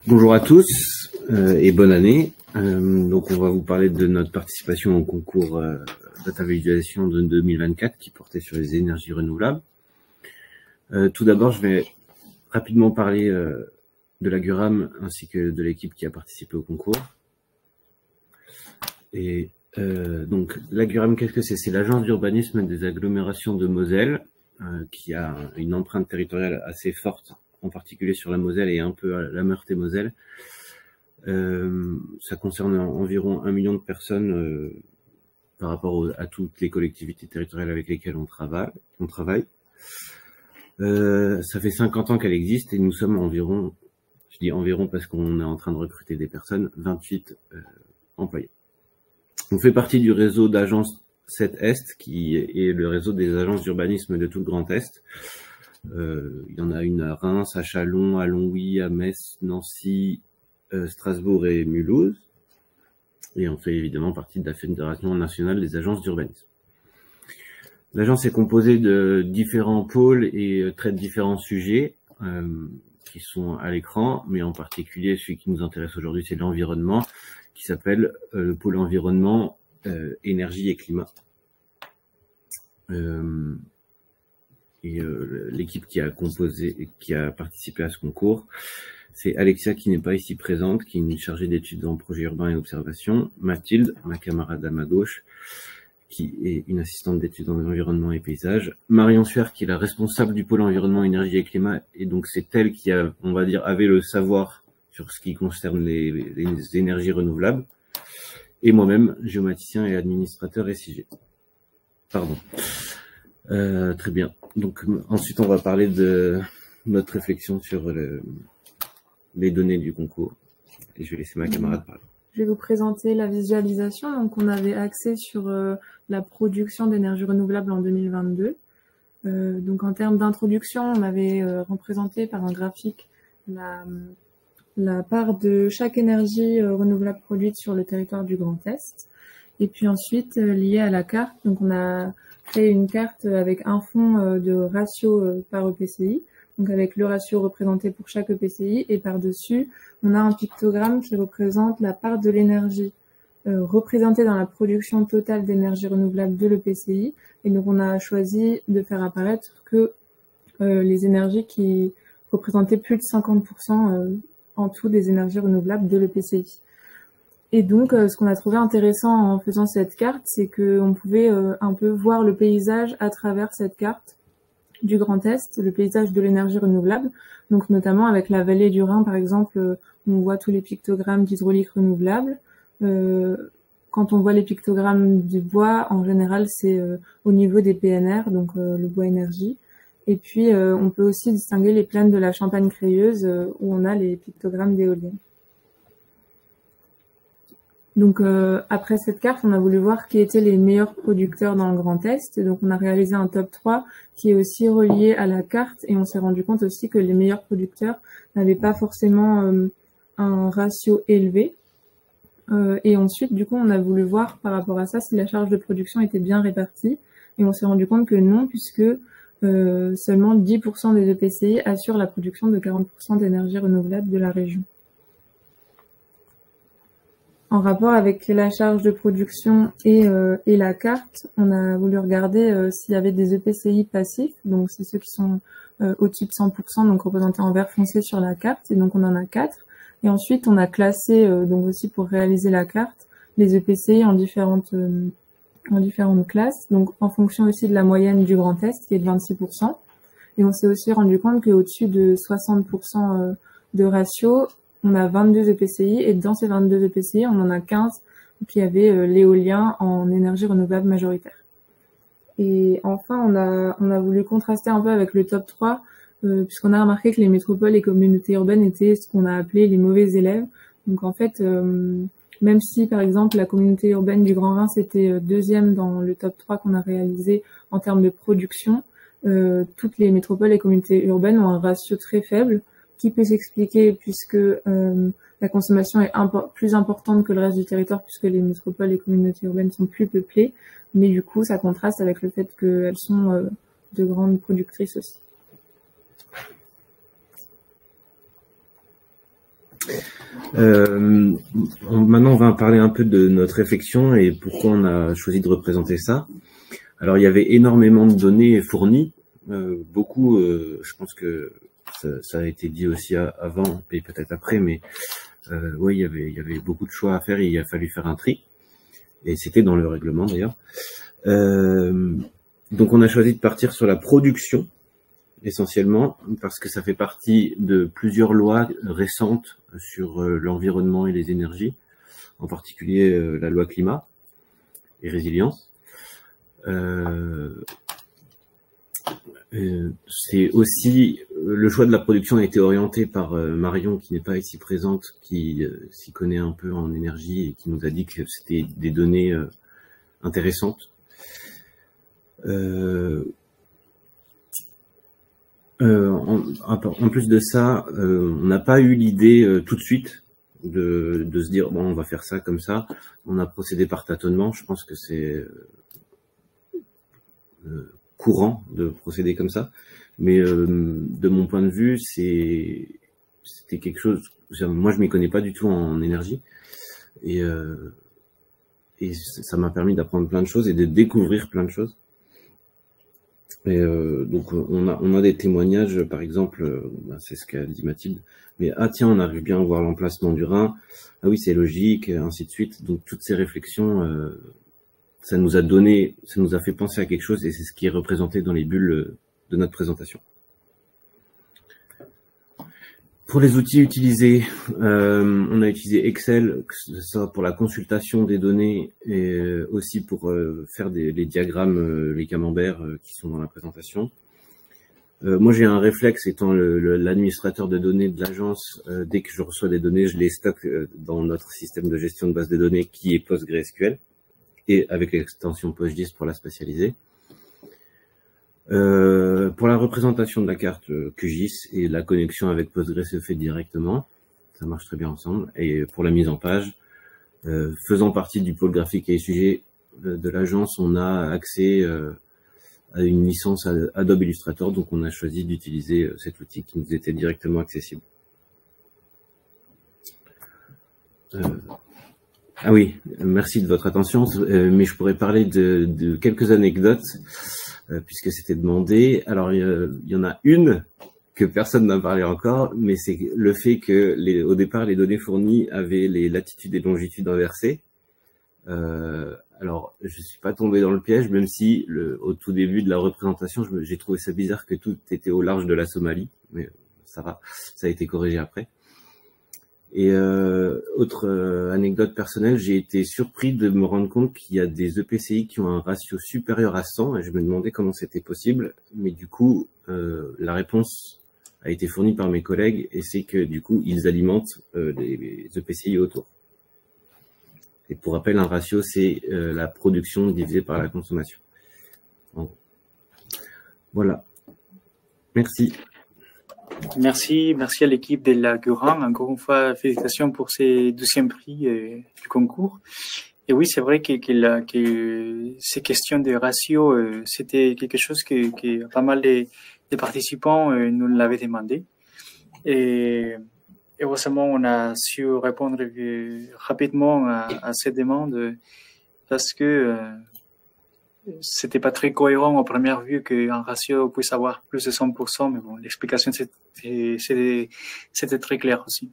Bonjour à tous et bonne année. Donc on va vous parler de notre participation au concours Data Visualisation de 2024 qui portait sur les énergies renouvelables. Tout d'abord, je vais rapidement parler de la GURAM ainsi que de l'équipe qui a participé au concours. Et donc la GURAM, qu'est-ce que c'est? C'est l'agence d'urbanisme des agglomérations de Moselle qui a une empreinte territoriale assez forte, en particulier sur la Moselle et un peu à la Meurthe-et-Moselle. Ça concerne environ 1 million de personnes par rapport à toutes les collectivités territoriales avec lesquelles on travaille. Ça fait 50 ans qu'elle existe et nous sommes environ, je dis environ parce qu'on est en train de recruter des personnes, 28 employés. On fait partie du réseau d'agences 7Est qui est le réseau des agences d'urbanisme de tout le Grand Est. Il y en a une à Reims, à Châlons, à Longwy, à Metz, Nancy, Strasbourg et Mulhouse. Et on fait évidemment partie de la Fédération nationale des agences d'urbanisme. L'agence est composée de différents pôles et traite différents sujets qui sont à l'écran, mais en particulier celui qui nous intéresse aujourd'hui, c'est l'environnement, qui s'appelle le pôle environnement, énergie et climat. L'équipe qui a participé à ce concours, c'est Alexia qui n'est pas ici présente, qui est une chargée d'études en projet urbain et observation, Mathilde, ma camarade à ma gauche, qui est une assistante d'études en environnement et paysage, Marion Suer qui est la responsable du pôle environnement, énergie et climat, et donc c'est elle qui a, on va dire, avait le savoir sur ce qui concerne les énergies renouvelables, et moi-même, géomaticien et administrateur SIG. Pardon. Très bien. Donc ensuite, on va parler de notre réflexion sur les données du concours. Et je vais laisser ma camarade parler. Je vais vous présenter la visualisation. Donc, on avait axé sur la production d'énergie renouvelable en 2022. Donc, en termes d'introduction, on avait représenté par un graphique la part de chaque énergie renouvelable produite sur le territoire du Grand Est. Et puis ensuite, lié à la carte, donc on a créé une carte avec un fond de ratio par EPCI, donc avec le ratio représenté pour chaque EPCI, et par-dessus, on a un pictogramme qui représente la part de l'énergie représentée dans la production totale d'énergie renouvelable de l'EPCI. Et donc on a choisi de faire apparaître que les énergies qui représentaient plus de 50% en tout des énergies renouvelables de l'EPCI. Et donc, ce qu'on a trouvé intéressant en faisant cette carte, c'est qu'on pouvait un peu voir le paysage à travers cette carte du Grand Est, le paysage de l'énergie renouvelable. Donc, notamment avec la vallée du Rhin, par exemple, on voit tous les pictogrammes d'hydraulique renouvelable. Quand on voit les pictogrammes du bois, en général, c'est au niveau des PNR, donc le bois énergie. Et puis, on peut aussi distinguer les plaines de la Champagne-Crayeuse, où on a les pictogrammes d'éoliennes. Donc après cette carte, on a voulu voir qui étaient les meilleurs producteurs dans le Grand Est. Donc on a réalisé un top 3 qui est aussi relié à la carte et on s'est rendu compte aussi que les meilleurs producteurs n'avaient pas forcément un ratio élevé. Et ensuite, du coup, on a voulu voir par rapport à ça si la charge de production était bien répartie. Et on s'est rendu compte que non, puisque seulement 10% des EPCI assurent la production de 40% d'énergie renouvelable de la région. En rapport avec la charge de production et la carte, on a voulu regarder s'il y avait des EPCI passifs, donc c'est ceux qui sont au-dessus de 100%, donc représentés en vert foncé sur la carte, et donc on en a 4. Et ensuite, on a classé, donc aussi pour réaliser la carte, les EPCI en différentes classes, donc en fonction aussi de la moyenne du Grand Est, qui est de 26%. Et on s'est aussi rendu compte qu'au-dessus de 60% de ratio, on a 22 EPCI et dans ces 22 EPCI, on en a 15 qui avaient l'éolien en énergie renouvelable majoritaire. Et enfin, on a voulu contraster un peu avec le top 3 puisqu'on a remarqué que les métropoles et communautés urbaines étaient ce qu'on a appelé les mauvais élèves. Donc en fait, même si par exemple la communauté urbaine du Grand Reims était deuxième dans le top 3 qu'on a réalisé en termes de production, toutes les métropoles et communautés urbaines ont un ratio très faible qui peut s'expliquer puisque la consommation est plus importante que le reste du territoire puisque les métropoles et communautés urbaines sont plus peuplées, mais du coup ça contraste avec le fait qu'elles sont de grandes productrices aussi. Maintenant, on va parler un peu de notre réflexion et pourquoi on a choisi de représenter ça. Alors, il y avait énormément de données fournies, beaucoup. Je pense que ça a été dit aussi avant et peut-être après, mais oui, il y avait beaucoup de choix à faire. Et il a fallu faire un tri, et c'était dans le règlement d'ailleurs. Donc, on a choisi de partir sur la production essentiellement parce que ça fait partie de plusieurs lois récentes sur l'environnement et les énergies, en particulier la loi climat et résilience. C'est aussi le choix de la production a été orienté par Marion, qui n'est pas ici présente, qui s'y connaît un peu en énergie et qui nous a dit que c'était des données intéressantes. En plus de ça, on n'a pas eu l'idée tout de suite de se dire bon, on va faire ça comme ça. On a procédé par tâtonnement. Je pense que c'est courant de procéder comme ça, mais de mon point de vue, c'était quelque chose. Moi, je m'y connais pas du tout en énergie, et ça m'a permis d'apprendre plein de choses et de découvrir plein de choses. Et donc on a des témoignages, par exemple, c'est ce qu'a dit Mathilde, mais ah tiens, on arrive bien à voir l'emplacement du Rhin, ah oui, c'est logique, ainsi de suite. Donc toutes ces réflexions, ça nous a fait penser à quelque chose, et c'est ce qui est représenté dans les bulles de notre présentation. Pour les outils utilisés, on a utilisé Excel, que ce soit pour la consultation des données et aussi pour faire les diagrammes, les camemberts qui sont dans la présentation. Moi, j'ai un réflexe, étant l'administrateur de données de l'agence. Dès que je reçois des données, je les stocke dans notre système de gestion de base de données qui est PostgreSQL, et avec l'extension PostGIS pour la spatialiser. Pour la représentation de la carte QGIS et la connexion avec Postgre se fait directement, ça marche très bien ensemble. Et pour la mise en page, faisant partie du pôle graphique et sujet de l'agence, on a accès à une licence Adobe Illustrator, donc on a choisi d'utiliser cet outil qui nous était directement accessible. Ah oui, merci de votre attention, mais je pourrais parler de quelques anecdotes, puisque c'était demandé. Alors, il y en a une que personne n'a parlé encore, mais c'est le fait que au départ, les données fournies avaient les latitudes et longitudes inversées. Alors, je suis pas tombé dans le piège, même si au tout début de la représentation, j'ai trouvé ça bizarre que tout était au large de la Somalie, mais ça va, ça a été corrigé après. Et autre anecdote personnelle, j'ai été surpris de me rendre compte qu'il y a des EPCI qui ont un ratio supérieur à 100, et je me demandais comment c'était possible, mais du coup, la réponse a été fournie par mes collègues, et c'est que du coup, ils alimentent les EPCI autour. Et pour rappel, un ratio, c'est la production divisée par la consommation. Voilà. Merci. Merci à l'équipe de la Gurin. Encore une fois, félicitations pour ces 12e prix du concours. Et oui, c'est vrai que ces questions de ratio, c'était quelque chose que pas mal de participants nous l'avaient demandé. Et heureusement, on a su répondre rapidement à cette demande, parce que c'était pas très cohérent en première vue qu'un ratio puisse avoir plus de 100%, mais bon, l'explication c'était très clair aussi.